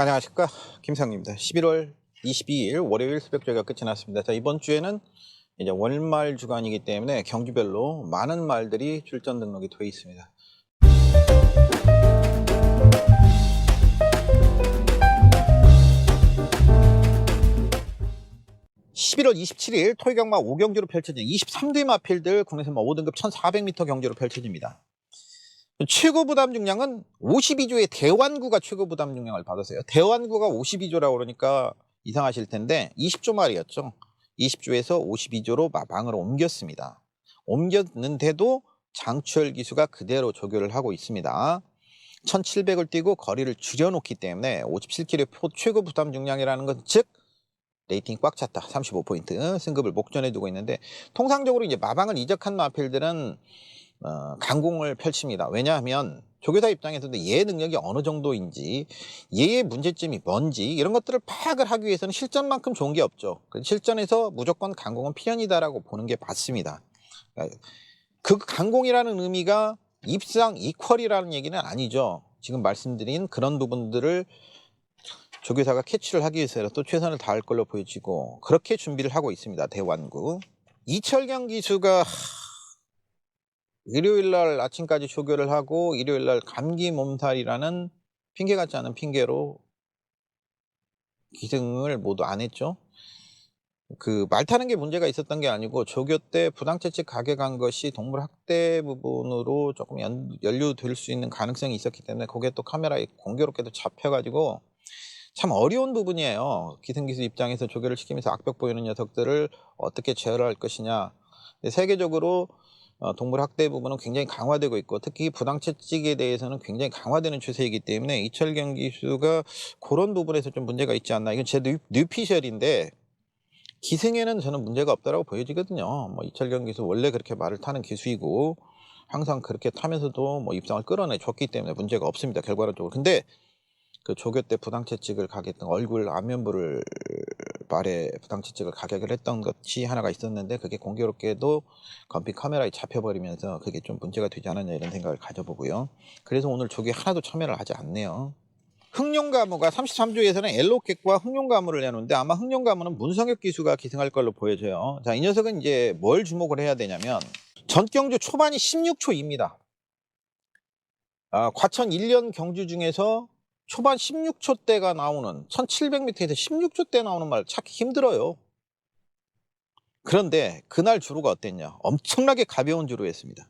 안녕하십니까, 김상입니다. 11월 22일 월요일 새벽조회가 끝이 났습니다. 자, 이번 주에는 이제 월말 주간이기 때문에 경주별로 많은 말들이 출전 등록이 되어 있습니다. 11월 27일 토요경마 5경주로 펼쳐진 23대 마필들 국내선마 5등급 1400m 경주로 펼쳐집니다. 최고 부담 중량은 52조의 대완구가 최고 부담 중량을 받았어요. 대완구가 52조라고 그러니까 이상하실 텐데 20조 말이었죠. 20조에서 52조로 마방으로 옮겼습니다. 옮겼는데도 장추열 기수가 그대로 조교를 하고 있습니다. 1700을 뛰고 거리를 줄여놓기 때문에 57km 최고 부담 중량이라는 건 즉 레이팅이 꽉 찼다. 35포인트 승급을 목전에 두고 있는데, 통상적으로 이제 마방을 이적한 마필들은 강공을 펼칩니다. 왜냐하면 조교사 입장에서도 얘의 능력이 어느 정도인지, 얘의 문제점이 뭔지 이런 것들을 파악을 하기 위해서는 실전만큼 좋은 게 없죠. 실전에서 무조건 강공은 필연이다라고 보는 게 맞습니다. 그 강공이라는 의미가 입상 이퀄이라는 얘기는 아니죠. 지금 말씀드린 그런 부분들을 조교사가 캐치를 하기 위해서라도 최선을 다할 걸로 보여지고 그렇게 준비를 하고 있습니다. 대완구. 이철경 기수가 일요일날 아침까지 조교를 하고 일요일날 감기 몸살이라는 핑계 같지 않은 핑계로 기승을 모두 안 했죠. 그 말 타는 게 문제가 있었던 게 아니고 조교 때 부당채찍 가격한 것이 동물 학대 부분으로 조금 연루될 수 있는 가능성이 있었기 때문에 그게 또 카메라에 공교롭게도 잡혀가지고 참 어려운 부분이에요. 기승기수 입장에서 조교를 시키면서 악벽 보이는 녀석들을 어떻게 제어할 것이냐. 세계적으로 동물 학대 부분은 굉장히 강화되고 있고 특히 부당채찍에 대해서는 굉장히 강화되는 추세이기 때문에 이철경 기수가 그런 부분에서 좀 문제가 있지 않나. 이건 제 뉴피셜인데 기승에는 저는 문제가 없다라고 보여지거든요. 뭐 이철경 기수 원래 그렇게 말을 타는 기수이고 항상 그렇게 타면서도 뭐 입상을 끌어내줬기 때문에 문제가 없습니다. 결과론적으로. 근데 그 조교 때 부당채찍을 가겠던 얼굴 안면부를 말에 부당채찍을 가격을 했던 것이 하나가 있었는데 그게 공교롭게도 검핑 카메라에 잡혀버리면서 그게 좀 문제가 되지 않았냐 이런 생각을 가져보고요. 그래서 오늘 조교에 하나도 참여를 하지 않네요. 흥룡가무가 33조에서는 엘로켓과 흥룡가무를 내놓는데 아마 흥룡가무는 문성혁 기수가 기승할 걸로 보여져요. 자, 이 녀석은 이제 뭘 주목을 해야 되냐면 전경주 초반이 16초입니다. 과천 1년 경주 중에서 초반 16초대가 나오는 1700m에서 16초대 나오는 말 찾기 힘들어요. 그런데 그날 주루가 어땠냐? 엄청나게 가벼운 주루였습니다.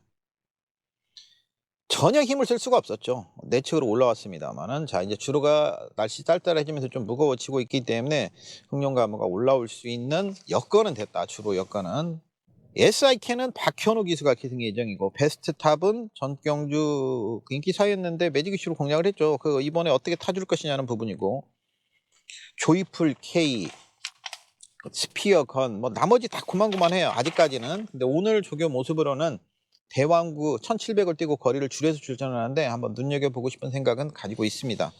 전혀 힘을 쓸 수가 없었죠. 내측으로 올라왔습니다만은 자 이제 주루가 날씨 쌀쌀해지면서 좀 무거워지고 있기 때문에 흥룡가무가 올라올 수 있는 여건은 됐다. 주루 여건은. SIK는 박현우 기수가 기승 예정이고 베스트 탑은 전경주 인기 사였는데 매직 이슈로 공략을 했죠. 그 이번에 어떻게 타줄 것이냐는 부분이고 조이풀 K, 스피어 건 뭐 나머지 다 고만고만해요. 아직까지는. 근데 오늘 조교 모습으로는 대왕구 1700을 뛰고 거리를 줄여서 출전하는데 한번 눈여겨보고 싶은 생각은 가지고 있습니다.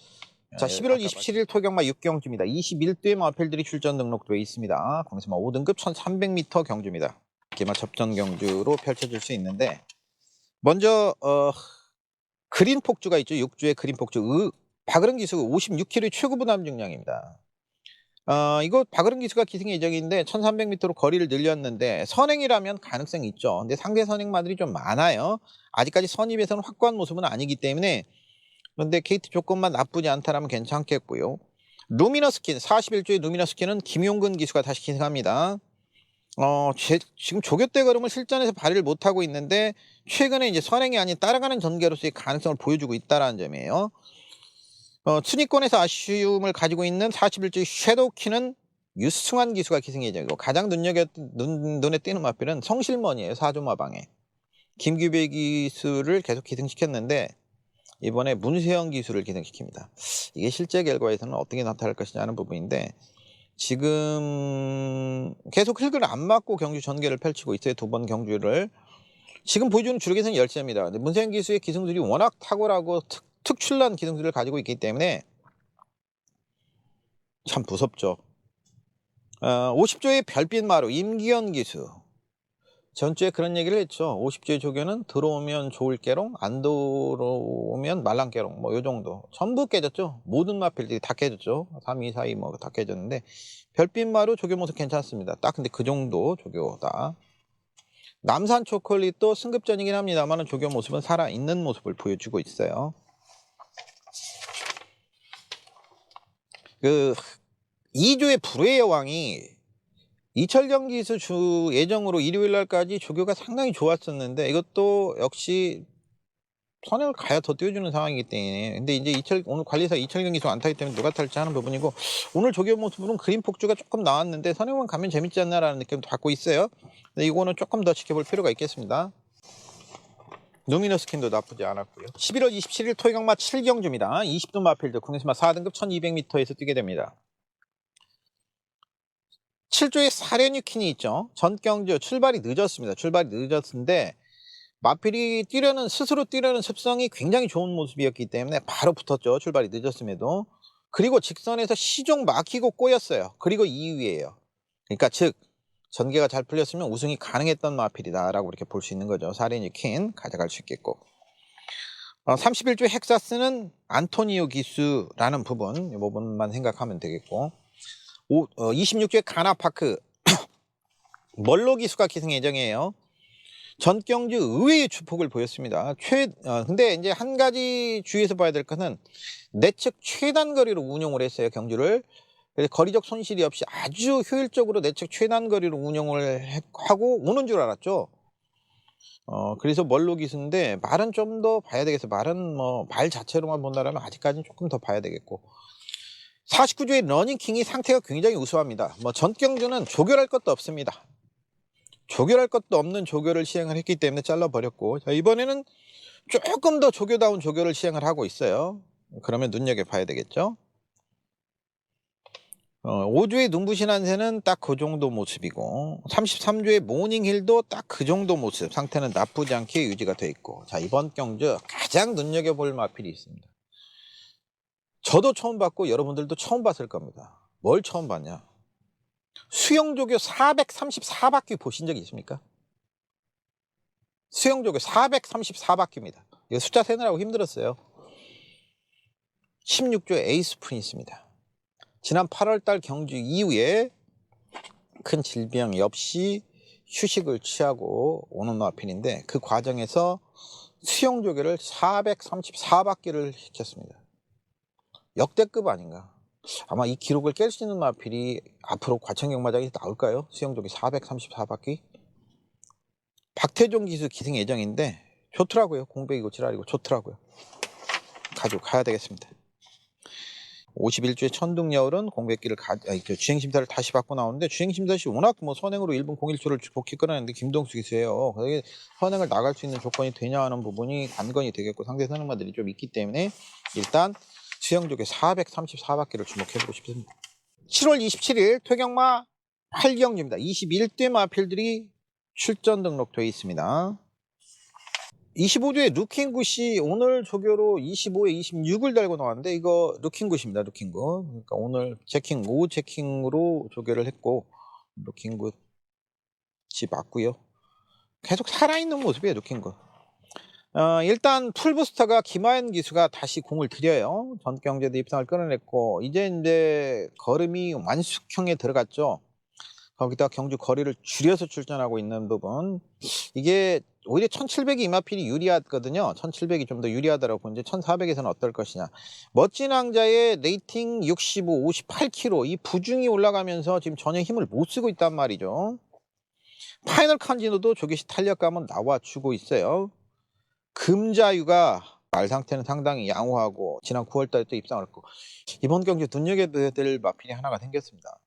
자, 11월 27일 토경마 6경주입니다. 21대 마필들이 출전 등록되어 있습니다. 공수마 5등급 1300m 경주입니다. 기마 접전 경주로 펼쳐질 수 있는데 먼저 그린 폭주가 있죠. 6주의 그린 폭주. 박으른 기수가 56kg 최고 부담 중량입니다. 이거 박으른 기수가 기승 예정인데 1300m로 거리를 늘렸는데 선행이라면 가능성이 있죠. 근데 상대 선행마들이 좀 많아요. 아직까지 선입에서는 확고한 모습은 아니기 때문에. 그런데 게이트 조건만 나쁘지 않다라면 괜찮겠고요. 루미너스킨 41조의 루미너스킨은 김용근 기수가 다시 기승합니다. 지금 조교 때 걸음을 실전에서 발휘를 못하고 있는데 최근에 이제 선행이 아닌 따라가는 전개로서의 가능성을 보여주고 있다는 점이에요. 순위권에서 아쉬움을 가지고 있는 41조의 섀도우키는 유승환 기수가 기승 예정이고 가장 눈에 띄는 마필은 성실먼이에요. 4조 마방에. 김규배 기수를 계속 기승시켰는데 이번에 문세영 기수를 기승시킵니다. 이게 실제 결과에서는 어떻게 나타날 것이냐는 부분인데 지금 계속 흙을 안 맞고 경주 전개를 펼치고 있어요. 2번 경주를. 지금 보여주는 주력에서는 열세입니다. 근데 문세영 기수의 기승들이 워낙 탁월하고 특출난 기승들을 가지고 있기 때문에 참 무섭죠. 50조의 별빛 마루 임기현 기수. 전주에 그런 얘기를 했죠. 50주의 조교는 들어오면 좋을 깨롱, 안 들어오면 말랑 깨롱, 뭐 요 정도. 전부 깨졌죠. 모든 마필들이 다 깨졌죠. 3, 2, 4, 2 뭐 다 깨졌는데 별빛마루 조교 모습 괜찮습니다. 딱 근데 그 정도 조교다. 남산 초콜릿도 승급전이긴 합니다만 조교 모습은 살아있는 모습을 보여주고 있어요. 그 2조의 불의 여왕이 이철경 기수 주 예정으로 일요일 날까지 조교가 상당히 좋았었는데 이것도 역시 선행을 가야 더 띄워주는 상황이기 때문에. 근데 이제 오늘 관리사 이철경 기수 안 타기 때문에 누가 탈지 하는 부분이고, 오늘 조교 모습으로는 그린 폭주가 조금 나왔는데 선행만 가면 재밌지 않나라는 느낌도 갖고 있어요. 근데 이거는 조금 더 지켜볼 필요가 있겠습니다. 루미너스 킨도 나쁘지 않았고요. 11월 27일 토요경마 7경주입니다. 20도 마필드 국내수마 4등급 1200m에서 뛰게 됩니다. 7조에 사례뉴킨이 있죠. 전경주 출발이 늦었는데 마필이 스스로 뛰려는 습성이 굉장히 좋은 모습이었기 때문에 바로 붙었죠. 출발이 늦었음에도. 그리고 직선에서 시종 막히고 꼬였어요. 그리고 2위예요. 그러니까 즉 전개가 잘 풀렸으면 우승이 가능했던 마필이다라고 이렇게 볼 수 있는 거죠. 사례뉴킨 가져갈 수 있겠고. 31조 헥사스는 안토니오 기수라는 부분, 이 부분만 생각하면 되겠고. 26조의 가나파크 멀로 기수가 기승 예정이에요. 전경주 의외의 주폭을 보였습니다. 근데 이제 한 가지 주의해서 봐야 될 것은 내측 최단 거리로 운용을 했어요, 경주를. 그래서 거리적 손실이 없이 아주 효율적으로 내측 최단 거리로 운용을 하고 오는 줄 알았죠. 그래서 멀로 기수인데 말은 좀 더 봐야 되겠어요. 말은 뭐 말 자체로만 본다면 아직까지는 조금 더 봐야 되겠고. 49조의 러닝킹이 상태가 굉장히 우수합니다. 뭐 전경주는 조결할 것도 없습니다. 조결할 것도 없는 조교를 시행을 했기 때문에 잘라버렸고, 자, 이번에는 조금 더 조교다운 조교를 시행을 하고 있어요. 그러면 눈여겨봐야 되겠죠. 5조의 눈부신 한새는 딱 그 정도 모습이고, 33조의 모닝힐도 딱 그 정도 모습, 상태는 나쁘지 않게 유지가 돼 있고. 자, 이번 경주 가장 눈여겨볼 마필이 있습니다. 저도 처음 봤고 여러분들도 처음 봤을 겁니다. 뭘 처음 봤냐? 수영조교 434바퀴 보신 적 있습니까? 수영조교 434바퀴입니다. 이거 숫자 세느라고 힘들었어요. 16조 에이스 프린스입니다. 지난 8월달 경주 이후에 큰 질병 없이 휴식을 취하고 오는 마필인데 그 과정에서 수영조교를 434바퀴를 시켰습니다. 역대급 아닌가. 아마 이 기록을 깰 수 있는 마필이 앞으로 과천경마장에 나올까요? 수영조교 434바퀴. 박태종 기수 기승 예정인데 좋더라고요. 공백이고 지랄이고 좋더라고요. 가지고 가야 되겠습니다. 51조의 천둥여울은 공백기를 주행심사를 다시 받고 나오는데, 주행심사 시 워낙 뭐 선행으로 1분 01초를 복귀 끌어냈는데 김동수 기수예요. 그게 선행을 나갈 수 있는 조건이 되냐 하는 부분이 관건이 되겠고, 상대 선행마들이 좀 있기 때문에 일단 수영조교 434바퀴를 주목해보고 싶습니다. 7월 27일 퇴경마 8경주입니다. 21대 마필들이 출전 등록되어 있습니다. 25조의 루킹굿이 오늘 조교로 25에 26을 달고 나왔는데, 이거 루킹굿입니다. 루킹굿. 그러니까 오늘 오후 체킹으로 조교를 했고, 루킹굿이 맞고요. 계속 살아있는 모습이에요, 루킹굿. 일단 풀부스터가 김하연 기수가 다시 공을 들여요. 전경제도 입상을 끌어냈고, 이제 걸음이 완숙형에 들어갔죠. 거기다 경주 거리를 줄여서 출전하고 있는 부분, 이게 오히려 1700이 이마필이 유리하거든요. 1700이 좀 더 유리하더라고. 이제 1400에서는 어떨 것이냐. 멋진 왕자의 레이팅 65, 58kg 이 부중이 올라가면서 지금 전혀 힘을 못 쓰고 있단 말이죠. 파이널 칸지노도 조교시 탄력감은 나와주고 있어요. 금자유가 말 상태는 상당히 양호하고 지난 9월달에 또 입상을 했고, 이번 경주 눈여겨야 될 마필이 하나가 생겼습니다.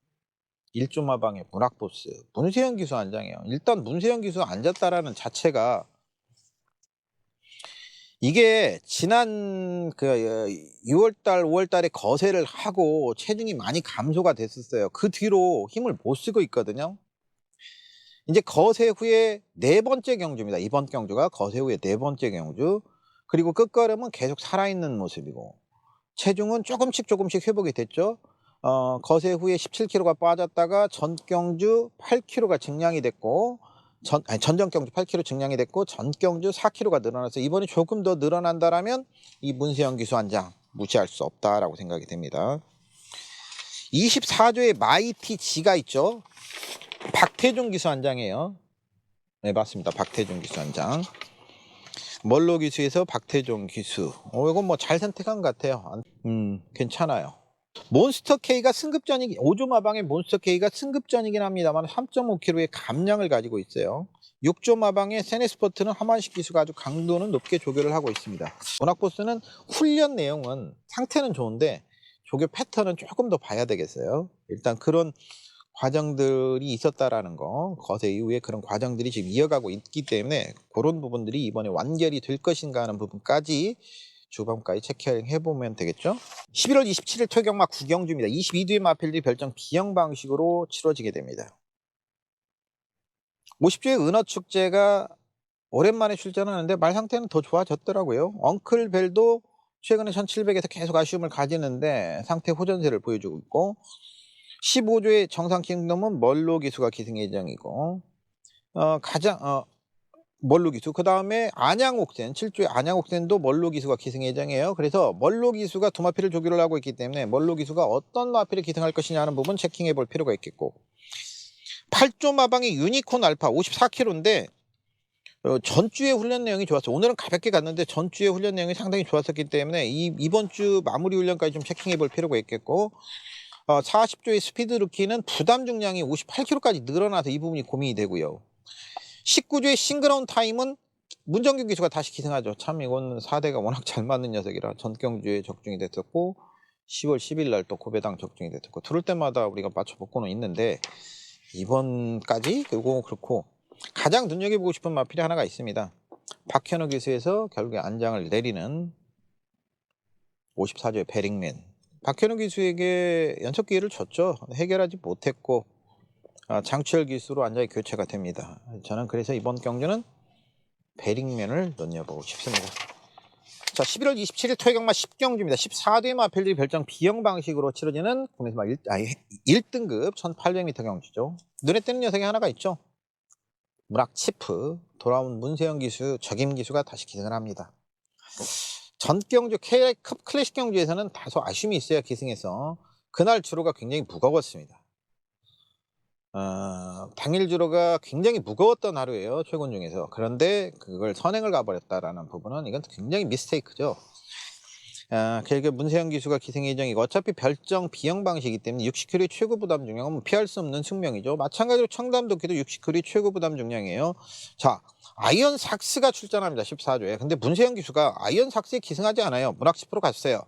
1조 마방의 문학보스 문세영 기수 안장이에요. 일단 문세영 기수 앉았다라는 자체가, 이게 지난 6월달 5월달에 거세를 하고 체중이 많이 감소가 됐었어요. 그 뒤로 힘을 못 쓰고 있거든요. 이제 거세 후에 네 번째 경주입니다. 이번 경주가 거세 후에 네 번째 경주. 그리고 끝걸음은 계속 살아있는 모습이고, 체중은 조금씩 회복이 됐죠. 거세 후에 17kg가 빠졌다가 전경주 8kg가 증량이 됐고, 전전경주 8kg 증량이 됐고 전경주 4kg가 늘어나서 이번에 조금 더 늘어난다라면 이 문세영 기수 한 장 무시할 수 없다라고 생각이 됩니다. 24조의 마이티 G가 있죠. 박태준 기수 한 장이에요. 네, 맞습니다. 박태준 기수 한 장. 멀로 기수에서 박태준 기수. 이건 뭐 잘 선택한 것 같아요. 괜찮아요. 몬스터 K가 승급전이긴, 5조 마방의 몬스터 K가 승급전이긴 합니다만 3.5kg의 감량을 가지고 있어요. 6조 마방의 세네스포트는 하만식 기수가 아주 강도는 높게 조교를 하고 있습니다. 문학보스는 훈련 내용은 상태는 좋은데 조교 패턴은 조금 더 봐야 되겠어요. 일단 그런 과정들이 있었다라는 거, 거세 이후에 그런 과정들이 지금 이어가고 있기 때문에 그런 부분들이 이번에 완결이 될 것인가 하는 부분까지 주방까지 체크해보면 되겠죠. 11월 27일 토경마 구경주입니다. 22두의 마필들이 별정 비영 방식으로 치러지게 됩니다. 50주의 은어축제가 오랜만에 출전하는데 말 상태는 더 좋아졌더라고요. 엉클벨도 최근에 1700에서 계속 아쉬움을 가지는데 상태 호전세를 보여주고 있고, 15조의 정상킹덤은 멀로 기수가 기승 예정이고, 멀로 기수, 그 다음에 안양옥센, 7조의 안양옥센도 멀로 기수가 기승 예정이에요. 그래서 멀로 기수가 두 마필을 조교를 하고 있기 때문에 멀로 기수가 어떤 마필을 기승할 것이냐 하는 부분 체킹해 볼 필요가 있겠고, 8조 마방의 유니콘 알파 54kg인데 전주의 훈련 내용이 좋았어요. 오늘은 가볍게 갔는데 전주의 훈련 내용이 상당히 좋았었기 때문에 이번 주 마무리 훈련까지 좀 체킹해 볼 필요가 있겠고, 40조의 스피드 루키는 부담 중량이 58kg까지 늘어나서 이 부분이 고민이 되고요. 19조의 싱그라운 타임은 문정균 기수가 다시 기승하죠. 참 이건 4대가 워낙 잘 맞는 녀석이라 전경주에 적중이 됐었고 10월 10일 날 또 고배당 적중이 됐었고 들을 때마다 우리가 맞춰보고는 있는데 이번까지 그렇고 가장 눈여겨보고 싶은 마필이 하나가 있습니다. 박현우 기수에서 결국에 안장을 내리는 54조의 베링맨. 박현우 기수에게 연속 기회를 줬죠. 해결하지 못했고 장추열 기수로 안장이 교체가 됩니다. 저는 그래서 이번 경주는 베링맨을 눈여보고 싶습니다. 자, 11월 27일 토요경마 10경주입니다. 14대 마필들이 별정 비영 방식으로 치러지는 국내에서 1등급 1800m 경주죠. 눈에 띄는 녀석이 하나가 있죠. 문학 치프, 돌아온 문세영 기수, 적임 기수가 다시 기승을 합니다. 전경주 K급 클래식 경주에서는 다소 아쉬움이 있어야 기승해서 그날 주로가 굉장히 무거웠습니다. 당일 주로가 굉장히 무거웠던 하루예요. 최군 중에서. 그런데 그걸 선행을 가버렸다라는 부분은 이건 굉장히 미스테이크죠. 결국 문세영 기수가 기승 예정이고 어차피 별정 비영 방식이기 때문에 60kg의 최고 부담 중량은 피할 수 없는 숙명이죠. 마찬가지로 청담도끼도 60kg의 최고 부담 중량이에요. 자, 아이언 삭스가 출전합니다. 14조에. 근데 문세영 기수가 아이언 삭스에 기승하지 않아요. 문학 10% 갔어요.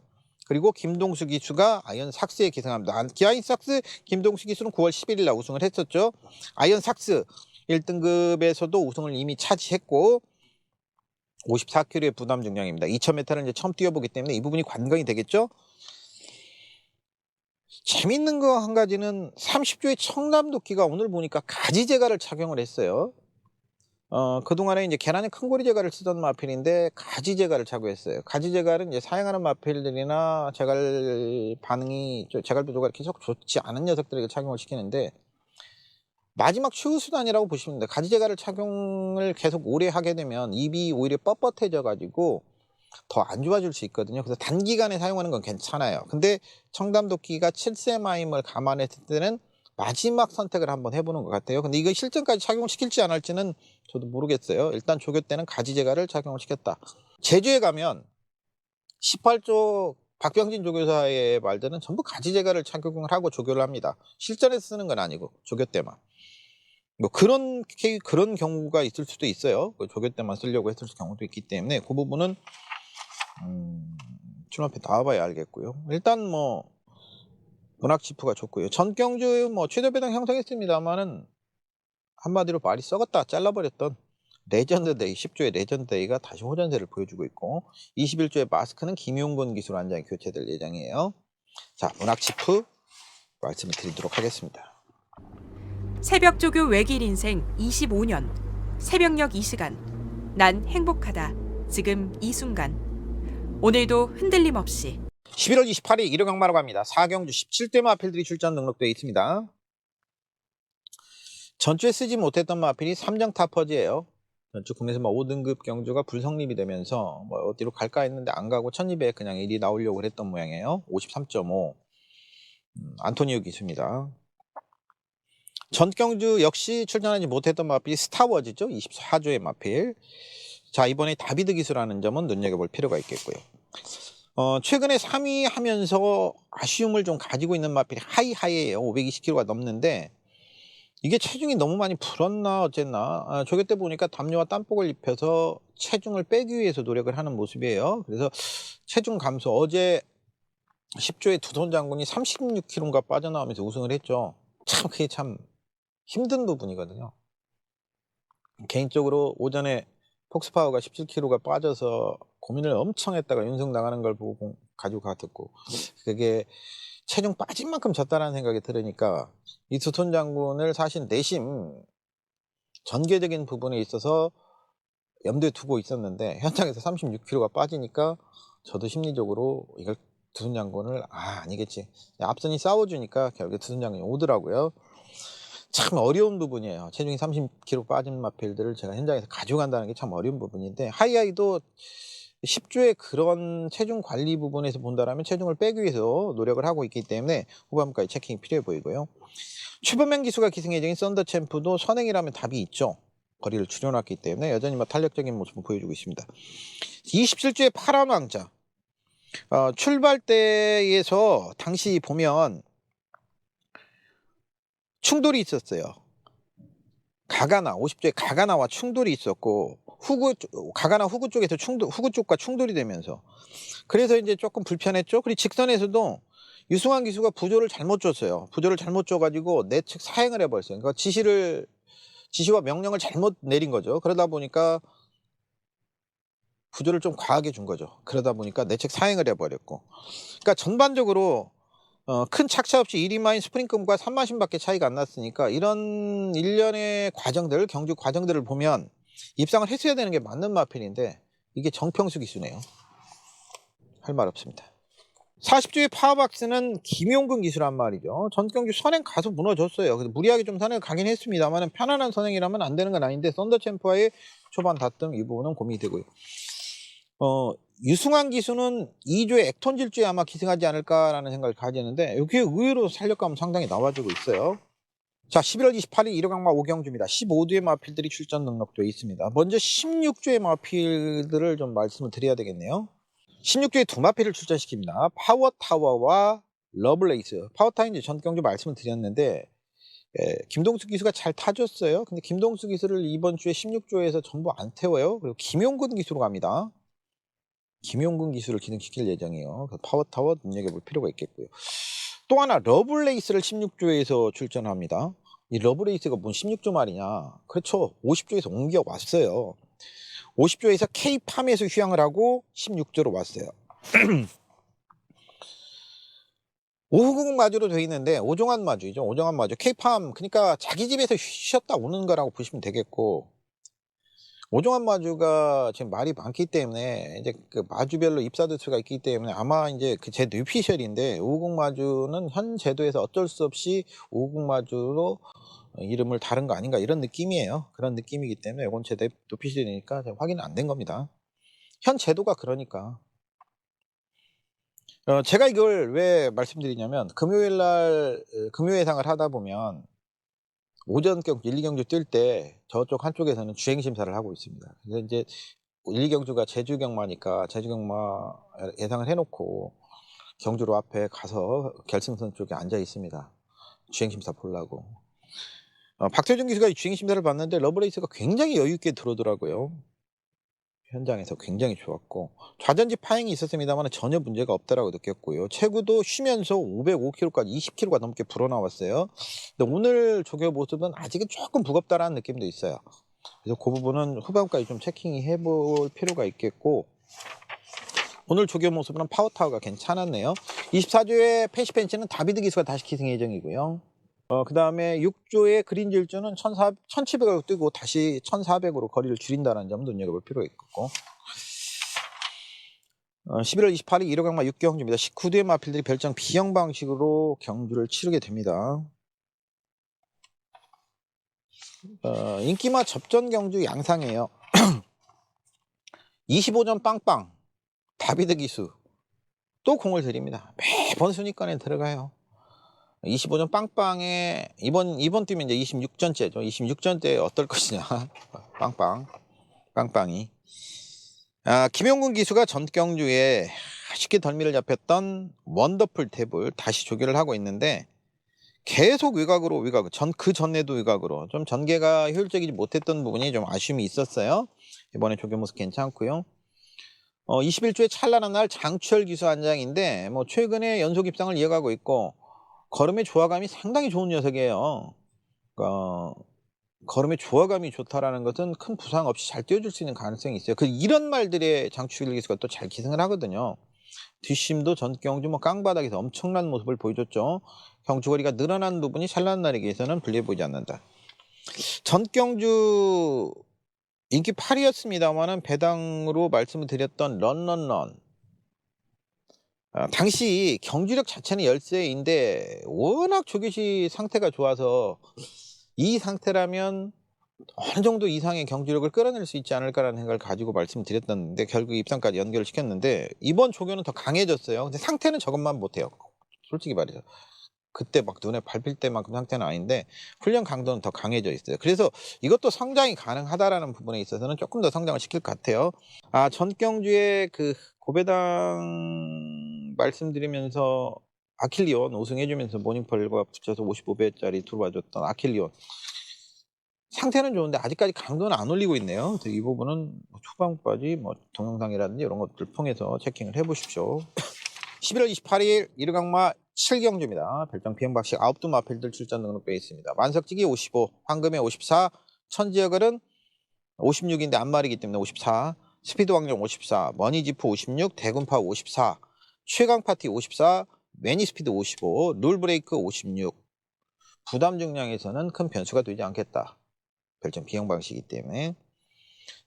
그리고 김동수 기수가 아이언 삭스에 기승합니다. 아이언 삭스, 김동수 기수는 9월 11일 날 우승을 했었죠. 아이언 삭스 1등급에서도 우승을 이미 차지했고 54kg의 부담 중량입니다. 2000m를 이제 처음 뛰어보기 때문에 이 부분이 관건이 되겠죠. 재밌는 거 한 가지는 30조의 청담도끼가 오늘 보니까 가지제갈을 착용을 했어요. 그동안에 이제 계란의 큰고리 제갈을 쓰던 마필인데 가지제갈을 착용했어요. 가지제갈은 이제 사용하는 마필들이나 제갈 반응이 제갈 비도가 이렇게 좋지 않은 녀석들에게 착용을 시키는데 마지막 최후 수단이라고 보시면 됩니다. 가지제갈을 착용을 계속 오래 하게 되면 입이 오히려 뻣뻣해져 가지고 더 안 좋아질 수 있거든요. 그래서 단기간에 사용하는 건 괜찮아요. 근데 청담도끼가 7세 마임을 감안했을 때는 마지막 선택을 한번 해보는 것 같아요. 근데 이거 실전까지 착용시킬지 안 할지는 저도 모르겠어요. 일단 조교 때는 가지제갈을 착용을 시켰다. 제주에 가면 18조 박병진 조교사의 말들은 전부 가지제갈을 착용을 하고 조교를 합니다. 실전에서 쓰는 건 아니고 조교 때만. 뭐 그런 경우가 있을 수도 있어요. 조교 때만 쓰려고 했을 경우도 있기 때문에 그 부분은 출마표 나와봐야 알겠고요. 일단 뭐 문학 지프가 좋고요. 전경주 뭐 최대 배당 형성했습니다만은 한마디로 말이 썩었다 잘라버렸던 레전드데이 10조의 레전드데이가 다시 호전세를 보여주고 있고 21조의 마스크는 김용곤 기술 안장이 교체될 예정이에요. 자, 문학 지프 말씀을 드리도록 하겠습니다. 새벽 조교 외길 인생 25년. 새벽녘 이 시간. 난 행복하다. 지금 이 순간. 오늘도 흔들림 없이. 11월 28일 일요강마로 갑니다. 4경주 17대 마필들이 출전 등록되어 있습니다. 전주에 쓰지 못했던 마필이 삼정 타퍼즈예요. 전주 국내에서 5등급 경주가 불성립이 되면서 뭐 어디로 갈까 했는데 안 가고 1200 그냥 일이 나오려고 했던 모양이에요. 53.5 안토니오 기수입니다. 전경주 역시 출전하지 못했던 마필이 스타워즈죠. 24조의 마필. 자, 이번에 다비드 기수라는 점은 눈여겨볼 필요가 있겠고요. 최근에 3위 하면서 아쉬움을 좀 가지고 있는 마필이 하이하이예요. 520kg가 넘는데 이게 체중이 너무 많이 불었나 어쨌나 조교 때 보니까 담요와 땀복을 입혀서 체중을 빼기 위해서 노력을 하는 모습이에요. 그래서 체중 감소 어제 10조의 두손 장군이 36kg가 빠져나오면서 우승을 했죠. 참 그게 참 힘든 부분이거든요. 개인적으로 오전에 폭스파워가 17kg가 빠져서 고민을 엄청 했다가 연승 나가는 걸 보고 가지고 갔었고 그게 체중 빠진 만큼 졌다라는 생각이 들으니까 이 두손 장군을 사실 내심 전개적인 부분에 있어서 염두에 두고 있었는데 현장에서 36kg가 빠지니까 저도 심리적으로 이걸 두손 장군을 아니겠지 앞선이 싸워주니까 결국에 두손 장군이 오더라고요. 참 어려운 부분이에요. 체중이 30kg 빠진 마필들을 제가 현장에서 가져간다는 게 참 어려운 부분인데 하이하이도 10조의 그런 체중 관리 부분에서 본다면 체중을 빼기 위해서 노력을 하고 있기 때문에 후반부까지 체킹이 필요해 보이고요. 슈퍼맨 기수가 기승 예정인 썬더 챔프도 선행이라면 답이 있죠. 거리를 줄여놨기 때문에 여전히 탄력적인 모습을 보여주고 있습니다. 27조의 파란 왕자 출발 때에서 당시 보면 충돌이 있었어요. 가가나 50조의 가가나와 충돌이 있었고 가가나 후구 쪽에서 후구 쪽과 충돌이 되면서 그래서 이제 조금 불편했죠. 그리고 직선에서도 유승환 기수가 부조를 잘못 줬어요. 부조를 잘못 줘가지고 내측 사행을 해버렸어요. 그러니까 지시와 명령을 잘못 내린 거죠. 그러다 보니까 부조를 좀 과하게 준 거죠. 그러다 보니까 내측 사행을 해버렸고 그러니까 전반적으로 큰 착차 없이 1위마인 스프링금과 3마신밖에 차이가 안 났으니까 이런 일련의 과정들, 경주 과정들을 보면 입상을 했어야 되는 게 맞는 마필인데 이게 정평수 기수네요. 할 말 없습니다. 40조의 파워박스는 김용근 기수란 말이죠. 전경주 선행 가서 무너졌어요. 그래서 무리하게 좀 선행을 가긴 했습니다만 편안한 선행이라면 안 되는 건 아닌데 썬더챔프와의 초반 다툼 이 부분은 고민이 되고요. 유승환 기수는 2조의 액톤 질주에 아마 기승하지 않을까라는 생각을 가지는데 여기에 의외로 살력감은 상당히 나와주고 있어요. 자, 11월 28일 1호강마 5경주입니다. 15조의 마필들이 출전 등록되어 있습니다. 먼저 16조의 마필들을 좀 말씀을 드려야 되겠네요. 16조의 두 마필을 출전시킵니다. 파워타워와 러블레이스. 파워타워 이제 전경주 말씀을 드렸는데 김동수 기수가 잘 타줬어요. 근데 김동수 기수를 이번 주에 16조에서 전부 안 태워요. 그리고 김용근 기수로 갑니다. 김용근 기수를 기능시킬 예정이에요. 파워타워 눈여겨볼 필요가 있겠고요. 또 하나 러블레이스를 16조에서 출전합니다. 이 러블레이스가 뭔 16조 말이냐. 그렇죠. 50조에서 옮겨왔어요. 50조에서 K팜에서 휴양을 하고 16조로 왔어요. 오후궁 마주로 되어 있는데 오종환 마주이죠. 오종환 마주. K팜 그러니까 자기 집에서 쉬었다 오는 거라고 보시면 되겠고 오종환 마주가 지금 말이 많기 때문에 이제 그 마주별로 입사 두수가 있기 때문에 아마 이제 그 제 뉴피셜인데 오후궁 마주는 현 제도에서 어쩔 수 없이 오후궁 마주로 이름을 다른 거 아닌가 이런 느낌이에요. 그런 느낌이기 때문에 이건 제 뉴피셜이니까 확인은 안 된 겁니다. 현 제도가 그러니까. 제가 이걸 왜 말씀드리냐면 금요일 날 금요 예상을 하다 보면 오전 경주 1, 2경주 뛸 때 저쪽 한쪽에서는 주행 심사를 하고 있습니다. 그래서 이제 1, 2경주가 제주 경마니까 제주 경마 예상을 해놓고 경주로 앞에 가서 결승선 쪽에 앉아 있습니다. 주행 심사 보려고. 박태준 기수가 주행 심사를 봤는데 러브레이스가 굉장히 여유 있게 들어오더라고요. 현장에서 굉장히 좋았고 좌전지 파행이 있었습니다만 전혀 문제가 없다라고 느꼈고요. 체구도 쉬면서 505kg까지 20kg가 넘게 불어나왔어요. 근데 오늘 조교 모습은 아직은 조금 무겁다라는 느낌도 있어요. 그래서 그 부분은 후반까지 좀 체킹 해볼 필요가 있겠고 오늘 조교 모습은 파워타워가 괜찮았네요. 24조의 펜시펜치는 다비드 기수가 다시 기승 예정이고요. 그 다음에 6조의 그린 질주는 1700으로 뛰고 다시 1400으로 거리를 줄인다는 점 눈여겨볼 필요가 있고 11월 28일 1호강마 6경주입니다. 19조의 마필들이 별장 B형 방식으로 경주를 치르게 됩니다. 인기마 접전 경주 양상이에요. 25점 빵빵 다비드 기수 또 공을 들입니다. 매번 순위권에 들어가요. 25점 빵빵에 이번 뛰면 이제 26전째죠. 26전째 어떨 것이냐. 빵빵이. 김용근 기수가 전 경주에 쉽게 덜미를 잡혔던 원더풀 탭을 다시 조교를 하고 있는데 계속 외곽으로 그 전에도 외곽으로 좀 전개가 효율적이지 못했던 부분이 좀 아쉬움이 있었어요. 이번에 조교 모습 괜찮고요. 21주에 찬란한 날 장추열 기수 한 장인데 뭐 최근에 연속 입상을 이어가고 있고 걸음의 조화감이 상당히 좋은 녀석이에요. 걸음의 조화감이 좋다라는 것은 큰 부상 없이 잘 뛰어줄 수 있는 가능성이 있어요. 이런 말들에 장추열 기수가 또 잘 기승을 하거든요. 뒷심도 전 경주 깡바닥에서 엄청난 모습을 보여줬죠. 경주거리가 늘어난 부분이 찬란한 날에게서는 불리해 보이지 않는다. 전 경주 인기 8위였습니다만은 배당으로 말씀을 드렸던 런런런 당시 경주력 자체는 열세인데 워낙 조교시 상태가 좋아서 이 상태라면 어느 정도 이상의 경주력을 끌어낼 수 있지 않을까라는 생각을 가지고 말씀드렸는데 결국 입상까지 연결을 시켰는데 이번 조교는 더 강해졌어요. 근데 상태는 저것만 못해요. 솔직히 말해서 그때 막 눈에 밟힐 때만큼 상태는 아닌데 훈련 강도는 더 강해져 있어요. 그래서 이것도 성장이 가능하다라는 부분에 있어서는 조금 더 성장을 시킬 것 같아요. 전경주의 고배당 말씀드리면서 아킬리온 우승해주면서 모닝펄과 붙여서 55배짜리 들어와줬던 아킬리온 상태는 좋은데 아직까지 강도는 안 올리고 있네요. 이 부분은 초반까지 동영상이라든지 이런 것들 통해서 체킹을 해보십시오. 11월 28일 이르강마 7경주입니다. 별장 비행박식 9두 마필들 출전 등록되어 있습니다. 만석지기 55, 황금의 54, 천지역을은 56인데 앞말이기 때문에 54, 스피드 왕정 54, 머니지프 56, 대군파 54, 최강파티 54, 매니스피드 55, 룰브레이크 56. 부담 중량에서는 큰 변수가 되지 않겠다. 별점 비행 방식이기 때문에.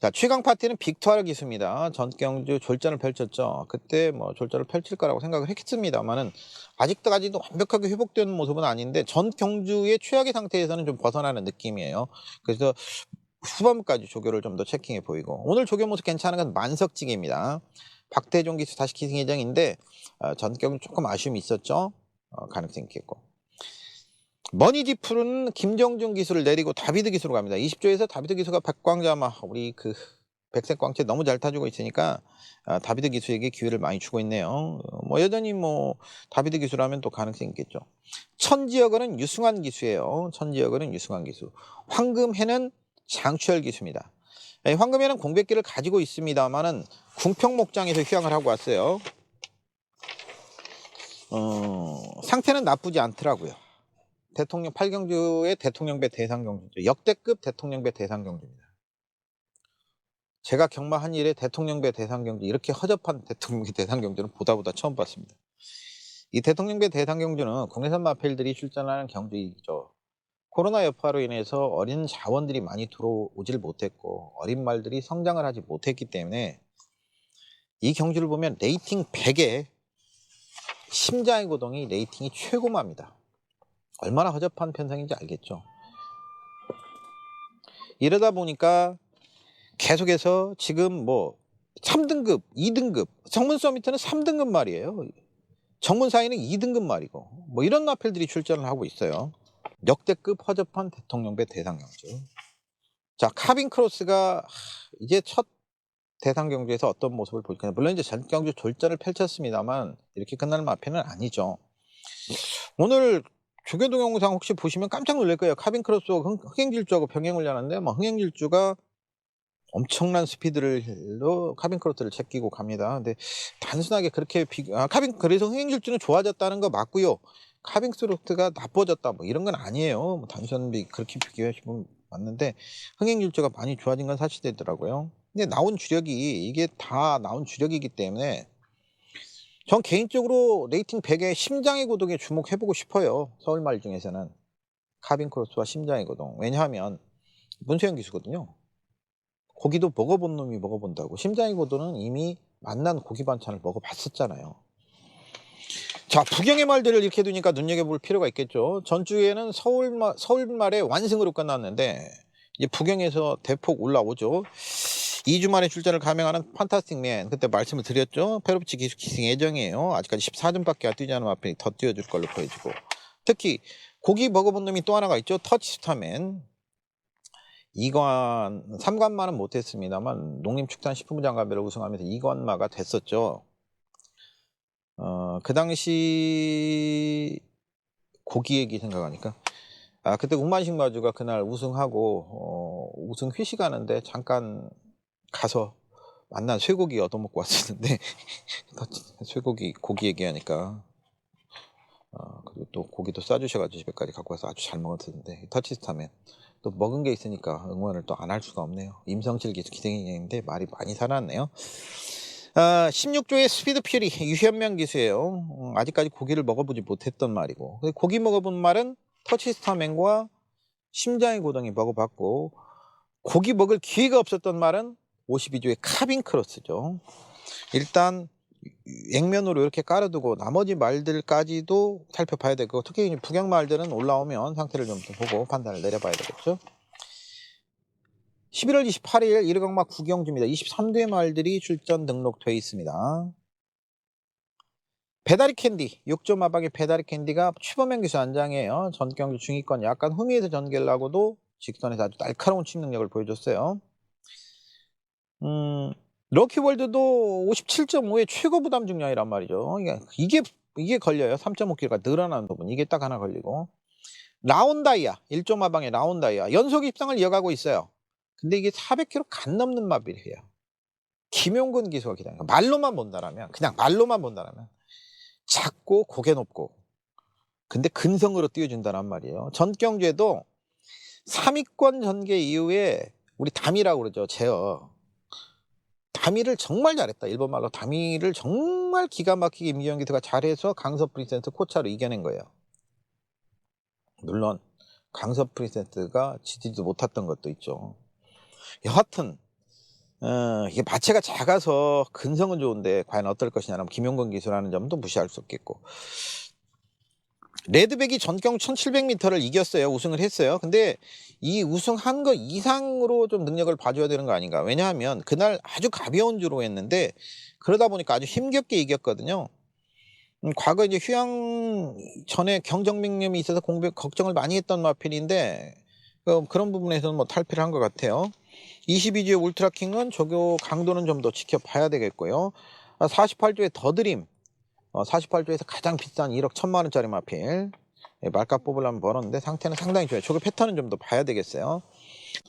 자, 최강 파티는 빅투아르 기수입니다. 전 경주 졸전을 펼쳤죠. 그때 졸전을 펼칠 거라고 생각을 했습니다만은 아직까지도 완벽하게 회복되는 모습은 아닌데 전 경주의 최악의 상태에서는 좀 벗어나는 느낌이에요. 그래서 후반까지 조교를 좀 더 체킹해 보이고 오늘 조교 모습 괜찮은 건 만석지기입니다. 박태종 기수 다시 기승 예정인데 전 경주 조금 아쉬움이 있었죠. 가능성이 있겠고. 머니디프는 김정준 기수를 내리고 다비드 기수로 갑니다. 20조에서 다비드 기수가 백광자마 우리 백색 광채 너무 잘 타주고 있으니까 다비드 기수에게 기회를 많이 주고 있네요. 여전히 다비드 기수라면 또 가능성이 있겠죠. 천지역은 유승환 기수예요. 천지역은 유승환 기수. 황금해는 장추열 기수입니다. 황금해는 공백기를 가지고 있습니다만은 궁평목장에서 휴양을 하고 왔어요. 상태는 나쁘지 않더라고요. 대통령 8경주의 대통령배 대상경주죠. 역대급 대통령배 대상경주입니다. 제가 경마한 일에 대통령배 대상경주 이렇게 허접한 대통령배 대상경주는 보다 처음 봤습니다. 이 대통령배 대상경주는 국내산 마필들이 출전하는 경주이죠. 코로나 여파로 인해서 어린 자원들이 많이 들어오질 못했고 어린 말들이 성장을 하지 못했기 때문에 이 경주를 보면 레이팅 100에 심장의 고동이 레이팅이 최고마입니다. 얼마나 허접한 편성인지 알겠죠. 이러다 보니까 계속해서 지금 3등급, 2등급, 정문 서미트는 3등급 말이에요. 정문 사이는 2등급 말이고 이런 마필들이 출전을 하고 있어요. 역대급 허접한 대통령배 대상경주. 자, 카빈 크로스가 이제 첫 대상경주에서 어떤 모습을 보일까요? 물론 이제 전 경주 졸전을 펼쳤습니다만 이렇게 끝날 마필은 아니죠. 오늘 조교 동영상 혹시 보시면 깜짝 놀랄 거예요. 카빈 크로스가 흥행질주하고 병행훈련하는데 흥행질주가 엄청난 스피드로 카빈 크로스를 제끼고 갑니다. 근데 단순하게 그렇게 그래서 흥행질주는 좋아졌다는 거 맞고요. 카빈 크로스가 나빠졌다 이런 건 아니에요. 단순히 그렇게 비교하시면 맞는데 흥행질주가 많이 좋아진 건 사실이더라고요. 근데 이게 다 나온 주력이기 때문에 전 개인적으로 레이팅 100의 심장의 고동에 주목해보고 싶어요. 서울말 중에서는 카빈 크로스와 심장의 고동. 왜냐하면 문세영 기수거든요. 고기도 먹어본 놈이 먹어본다고. 심장의 고동은 이미 만난 고기 반찬을 먹어봤었잖아요. 자, 부경의 말들을 이렇게 두니까 눈여겨볼 필요가 있겠죠. 전주에는 서울말의 완승으로 끝났는데 이제 부경에서 대폭 올라오죠. 2주 만에 출전을 감행하는 판타스틱맨, 그때 말씀을 드렸죠. 페로비치 기수 기승 예정이에요. 아직까지 14점밖에 안 뛰지 않은 마필이 더 뛰어줄 걸로 보여지고, 특히 고기 먹어본 놈이 또 하나가 있죠. 터치스타맨. 2관 3관마는 못했습니다만 농림축산식품부 장관배로 우승하면서 2관마가 됐었죠. 그 당시 고기 얘기 생각하니까 그때 운만식 마주가 그날 우승하고 우승 회식하는데 잠깐 가서 만난 쇠고기 얻어먹고 왔었는데 쇠고기 고기 얘기하니까 그리고 또 고기도 싸주셔가지고 집에까지 갖고 와서 아주 잘 먹었는데, 터치스타면 또 먹은 게 있으니까 응원을 또 안 할 수가 없네요. 임성칠 기수 기생인데 말이 많이 살았네요. 16조의 스피드 퓨리 유현명 기수예요. 아직까지 고기를 먹어보지 못했던 말이고, 고기 먹어본 말은 터치스타맨과 심장의 고동이 먹어봤고, 고기 먹을 기회가 없었던 말은 52조의 카빈 크로스죠. 일단 액면으로 이렇게 깔아두고 나머지 말들까지도 살펴봐야 되고, 특히 부경 말들은 올라오면 상태를 좀 보고 판단을 내려봐야 되겠죠. 11월 28일 일광막 구경주입니다. 23대 말들이 출전 등록돼 있습니다. 배다리 캔디, 6조 마방의 배다리 캔디가 최범현 기수 안장이에요. 전 경기 중위권 약간 후미에서 전개를 하고도 직선에서 아주 날카로운 침 능력을 보여줬어요. 럭키월드도 57.5의 최고 부담 중량이란 말이죠. 이게 걸려요. 3.5kg가 늘어나는 부분. 이게 딱 하나 걸리고. 라온다이아, 1조 마방의 라온다이아. 연속 입상을 이어가고 있어요. 근데 이게 400kg 간 넘는 마비예요. 김용근 기수가 기다려요. 말로만 본다라면, 그냥 말로만 본다라면 작고 고개 높고, 근데 근성으로 띄워준다란 말이에요. 전경주에도 3위권 전개 이후에 우리 담이라고 그러죠. 제어. 다미를 정말 잘했다. 일본 말로 다미를 정말 기가 막히게 임기현 기수가 잘해서 강섭 프린세스 코차로 이겨낸 거예요. 물론 강섭 프린세스가 지지도 못했던 것도 있죠. 여하튼 이게 마체가 작아서 근성은 좋은데 과연 어떨 것이냐면 김용건 기수라는 점도 무시할 수 없겠고, 레드백이 전경 1700m를 이겼어요. 우승을 했어요. 근데 이 우승한 거 이상으로 좀 능력을 봐줘야 되는 거 아닌가. 왜냐하면 그날 아주 가벼운 주로 했는데 그러다 보니까 아주 힘겹게 이겼거든요. 과거 이제 휴양 전에 경정맥염이 있어서 걱정을 많이 했던 마필인데 그런 부분에서는 뭐 탈피를 한 것 같아요. 22조의 울트라킹은 조교 강도는 좀 더 지켜봐야 되겠고요. 48조의 더드림, 48조에서 가장 비싼 1억 1천만 원짜리 마필, 말값 뽑으려면 벌었는데 상태는 상당히 좋아요. 조교 패턴은 좀 더 봐야 되겠어요.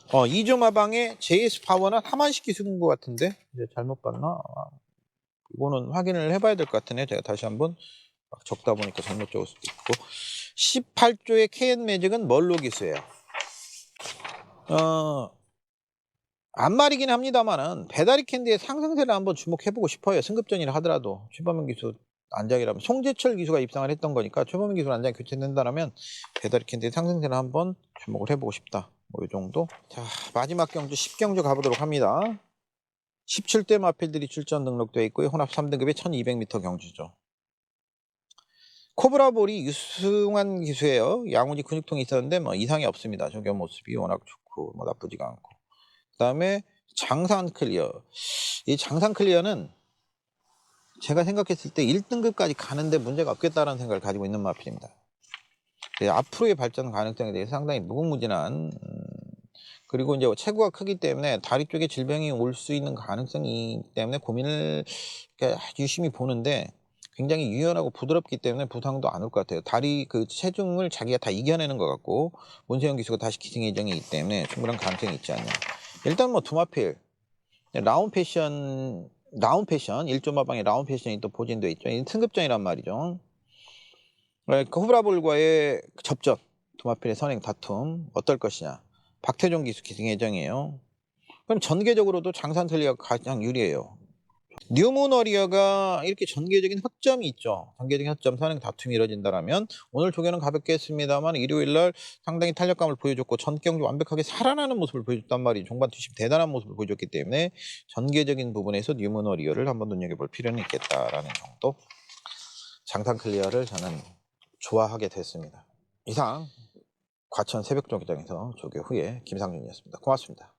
2조 마방의 JS 파워는 하만식 기수인 것 같은데 이제 잘못 봤나? 이거는 확인을 해봐야 될 것 같으네요. 제가 다시 한번 막 적다 보니까 잘못 적을 수도 있고. 18조의 KN 매직은 멀로 기수예요. 안 말이긴 합니다만은 배다리 캔디의 상승세를 한번 주목해보고 싶어요. 승급전이라 하더라도 최범현 기수 안장이라면 송재철 기수가 입상을 했던 거니까 최범현 기수 안장이 교체된다라면 배다리 캔디의 상승세를 한번 주목을 해보고 싶다. 뭐 이 정도. 자, 마지막 경주 10경주 가보도록 합니다. 17대 마필들이 출전 등록되어 있고요. 혼합 3등급의 1200m 경주죠. 코브라볼이 유승환 기수예요. 양우지 근육통이 있었는데 뭐 이상이 없습니다. 조교 모습이 워낙 좋고 뭐 나쁘지가 않고. 그다음에 장산 클리어. 이 장산 클리어는 제가 생각했을 때 1등급까지 가는데 문제가 없겠다라는 생각을 가지고 있는 마필입니다. 앞으로의 발전 가능성에 대해서 상당히 무궁무진한, 그리고 이제 체구가 크기 때문에 다리 쪽에 질병이 올 수 있는 가능성이 때문에 고민을 유심히 보는데 굉장히 유연하고 부드럽기 때문에 부상도 안 올 것 같아요. 다리 그 체중을 자기가 다 이겨내는 것 같고, 문세영 기수가 다시 기승 예정이기 때문에 충분한 가능성이 있지 않냐. 일단 뭐 두마필, 라운 패션 1조 마방의 라운 패션이 또 보진돼 있죠. 이 승급전이란 말이죠. 호브라볼과의 접전, 두마필의 선행 다툼 어떨 것이냐. 박태종 기수 기승 예정이에요. 그럼 전개적으로도 장산 틀리가 가장 유리해요. 뉴문 워리어가 이렇게 전개적인 허점이 있죠. 전개적인 허점, 선행 다툼이 이뤄진다면 오늘 조교는 가볍게 했습니다만 일요일날 상당히 탄력감을 보여줬고 전경주 완벽하게 살아나는 모습을 보여줬단 말이에요. 종반 투심 대단한 모습을 보여줬기 때문에 전개적인 부분에서 뉴문 워리어를 한번 눈여겨볼 필요는 있겠다라는 정도. 장산 클리어를 저는 좋아하게 됐습니다. 이상 과천 새벽조기장에서 조교 후에 김상준이었습니다. 고맙습니다.